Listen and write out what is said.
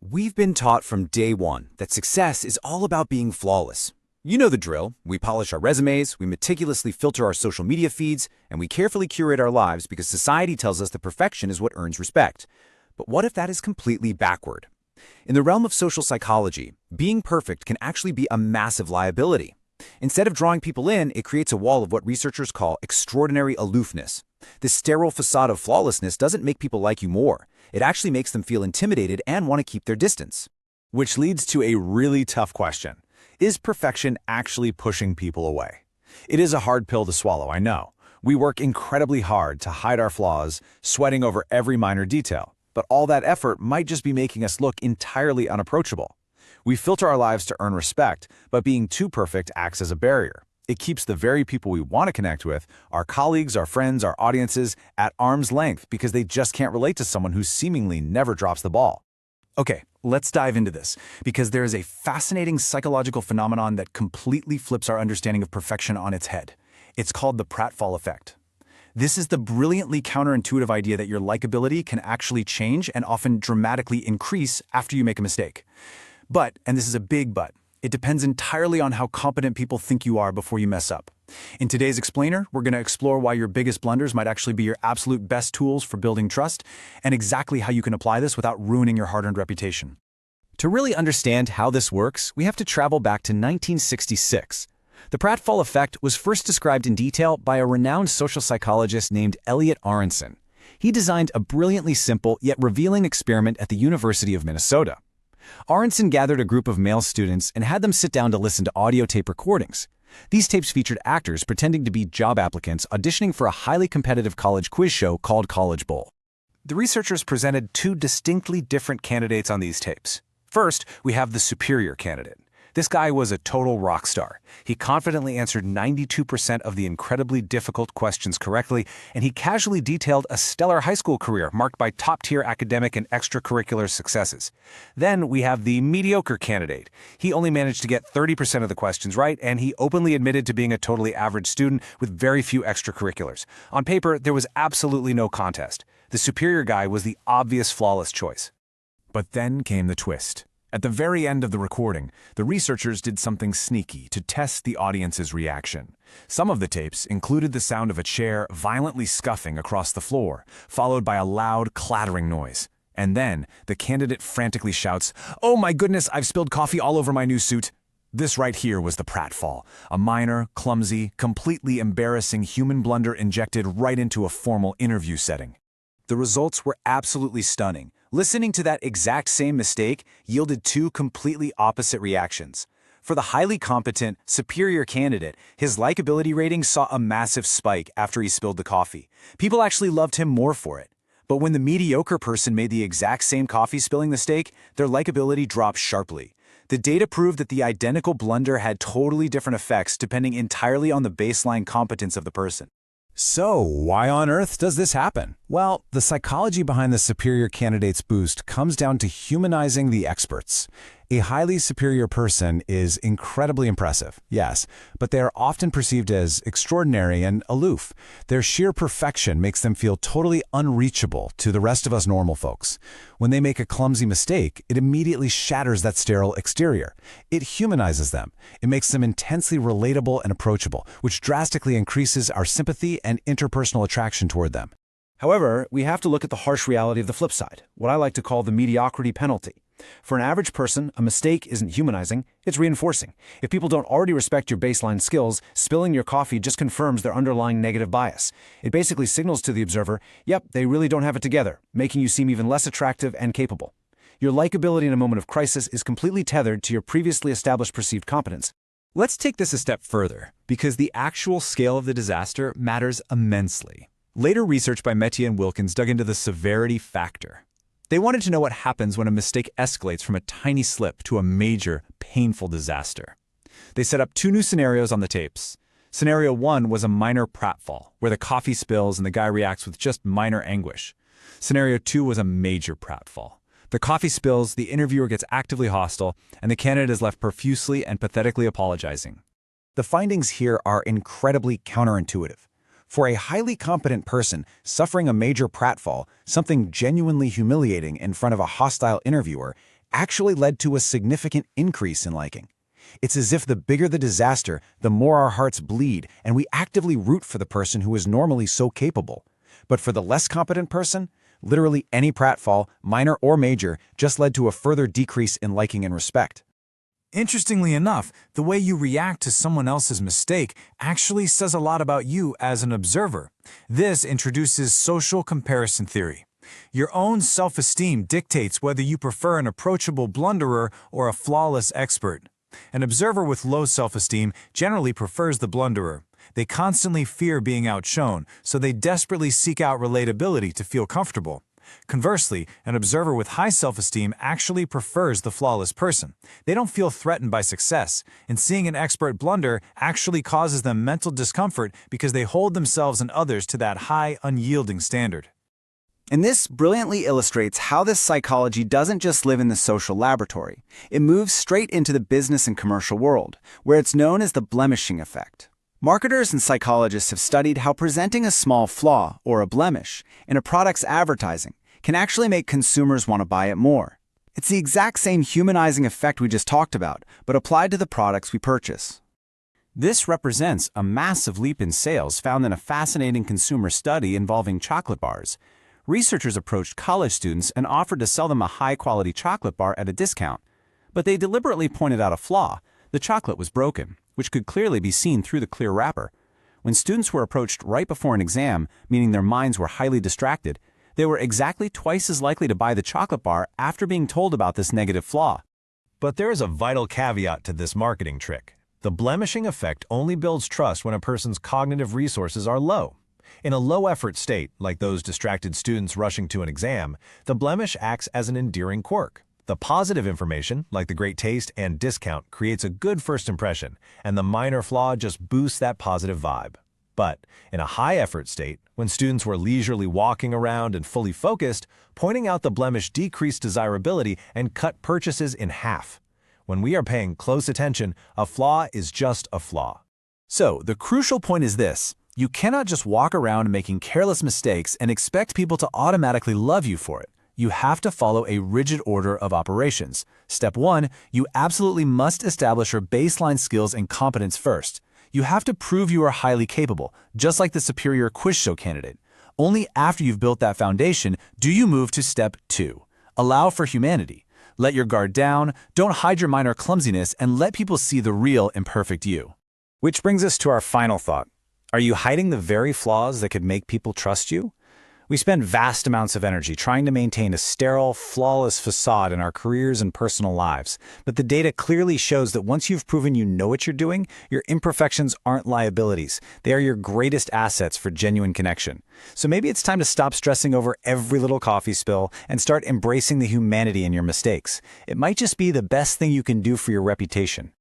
We've been taught from day one that success is all about being flawless. You know the drill. We polish our resumes, we meticulously filter our social media feeds, and we carefully curate our lives because society tells us that perfection is what earns respect. But what if that is completely backward? In the realm of social psychology, being perfect can actually be a massive liability. Instead of drawing people in, it creates a wall of what researchers call extraordinary aloofness. This sterile facade of flawlessness doesn't make people like you more. It actually makes them feel intimidated and want to keep their distance. Which leads to a really tough question. Is perfection actually pushing people away? It is a hard pill to swallow, I know. We work incredibly hard to hide our flaws, sweating over every minor detail. But all that effort might just be making us look entirely unapproachable. We filter our lives to earn respect, but being too perfect acts as a barrier. It keeps the very people we want to connect with, our colleagues, our friends, our audiences, at arm's length because they just can't relate to someone who seemingly never drops the ball. Okay, let's dive into this, because there is a fascinating psychological phenomenon that completely flips our understanding of perfection on its head. It's called the pratfall effect. This is the brilliantly counterintuitive idea that your likability can actually change and often dramatically increase after you make a mistake. But, and this is a big but, it depends entirely on how competent people think you are before you mess up. In today's Explainer, we're going to explore why your biggest blunders might actually be your absolute best tools for building trust, and exactly how you can apply this without ruining your hard-earned reputation. To really understand how this works, we have to travel back to 1966. The pratfall effect was first described in detail by a renowned social psychologist named Elliot Aronson. He designed a brilliantly simple yet revealing experiment at the University of Minnesota. Aronson gathered a group of male students and had them sit down to listen to audio tape recordings. These tapes featured actors pretending to be job applicants auditioning for a highly competitive college quiz show called College Bowl. The researchers presented two distinctly different candidates on these tapes. First, we have the superior candidate. This guy was a total rock star. He confidently answered 92% of the incredibly difficult questions correctly, and he casually detailed a stellar high school career marked by top-tier academic and extracurricular successes. Then we have the mediocre candidate. He only managed to get 30% of the questions right, and he openly admitted to being a totally average student with very few extracurriculars. On paper, there was absolutely no contest. The superior guy was the obvious flawless choice. But then came the twist. At the very end of the recording, the researchers did something sneaky to test the audience's reaction. Some of the tapes included the sound of a chair violently scuffing across the floor, followed by a loud, clattering noise. And then, the candidate frantically shouts, "Oh my goodness, I've spilled coffee all over my new suit." This right here was the pratfall, a minor, clumsy, completely embarrassing human blunder injected right into a formal interview setting. The results were absolutely stunning. Listening to that exact same mistake yielded two completely opposite reactions. For the highly competent, superior candidate, his likability rating saw a massive spike after he spilled the coffee. People actually loved him more for it. But when the mediocre person made the exact same coffee spilling mistake, their likability dropped sharply. The data proved that the identical blunder had totally different effects depending entirely on the baseline competence of the person. So, why on earth does this happen? Well, the psychology behind the superior candidate's boost comes down to humanizing the experts. A highly superior person is incredibly impressive, yes, but they are often perceived as extraordinary and aloof. Their sheer perfection makes them feel totally unreachable to the rest of us normal folks. When they make a clumsy mistake, it immediately shatters that sterile exterior. It humanizes them. It makes them intensely relatable and approachable, which drastically increases our sympathy and interpersonal attraction toward them. However, we have to look at the harsh reality of the flip side, what I like to call the mediocrity penalty. For an average person, a mistake isn't humanizing, it's reinforcing. If people don't already respect your baseline skills, spilling your coffee just confirms their underlying negative bias. It basically signals to the observer, yep, they really don't have it together, making you seem even less attractive and capable. Your likability in a moment of crisis is completely tethered to your previously established perceived competence. Let's take this a step further, because the actual scale of the disaster matters immensely. Later research by Metier and Wilkins dug into the severity factor. They wanted to know what happens when a mistake escalates from a tiny slip to a major, painful disaster. They set up two new scenarios on the tapes. Scenario 1 was a minor pratfall, where the coffee spills and the guy reacts with just minor anguish. Scenario 2 was a major pratfall. The coffee spills, the interviewer gets actively hostile, and the candidate is left profusely and pathetically apologizing. The findings here are incredibly counterintuitive. For a highly competent person, suffering a major pratfall, something genuinely humiliating in front of a hostile interviewer, actually led to a significant increase in liking. It's as if the bigger the disaster, the more our hearts bleed, and we actively root for the person who is normally so capable. But for the less competent person, literally any pratfall, minor or major, just led to a further decrease in liking and respect. Interestingly enough, the way you react to someone else's mistake actually says a lot about you as an observer. This introduces social comparison theory. Your own self-esteem dictates whether you prefer an approachable blunderer or a flawless expert. An observer with low self-esteem generally prefers the blunderer. They constantly fear being outshone, so they desperately seek out relatability to feel comfortable. Conversely, an observer with high self-esteem actually prefers the flawless person. They don't feel threatened by success, and seeing an expert blunder actually causes them mental discomfort because they hold themselves and others to that high, unyielding standard. And this brilliantly illustrates how this psychology doesn't just live in the social laboratory. It moves straight into the business and commercial world, where it's known as the blemishing effect. Marketers and psychologists have studied how presenting a small flaw, or a blemish, in a product's advertising can actually make consumers want to buy it more. It's the exact same humanizing effect we just talked about, but applied to the products we purchase. This represents a massive leap in sales found in a fascinating consumer study involving chocolate bars. Researchers approached college students and offered to sell them a high-quality chocolate bar at a discount. But they deliberately pointed out a flaw. The chocolate was broken, which could clearly be seen through the clear wrapper. When students were approached right before an exam, meaning their minds were highly distracted, they were exactly twice as likely to buy the chocolate bar after being told about this negative flaw. But there is a vital caveat to this marketing trick. The blemishing effect only builds trust when a person's cognitive resources are low. In a low-effort state, like those distracted students rushing to an exam, the blemish acts as an endearing quirk. The positive information, like the great taste and discount, creates a good first impression, and the minor flaw just boosts that positive vibe. But in a high-effort state, when students were leisurely walking around and fully focused, pointing out the blemish decreased desirability and cut purchases in half. When we are paying close attention, a flaw is just a flaw. So, the crucial point is this. You cannot just walk around making careless mistakes and expect people to automatically love you for it. You have to follow a rigid order of operations. Step 1, you absolutely must establish your baseline skills and competence first. You have to prove you are highly capable, just like the superior quiz show candidate. Only after you've built that foundation do you move to step 2. Allow for humanity. Let your guard down, don't hide your minor clumsiness, and let people see the real imperfect you. Which brings us to our final thought. Are you hiding the very flaws that could make people trust you? We spend vast amounts of energy trying to maintain a sterile, flawless facade in our careers and personal lives. But the data clearly shows that once you've proven you know what you're doing, your imperfections aren't liabilities. They are your greatest assets for genuine connection. So maybe it's time to stop stressing over every little coffee spill and start embracing the humanity in your mistakes. It might just be the best thing you can do for your reputation.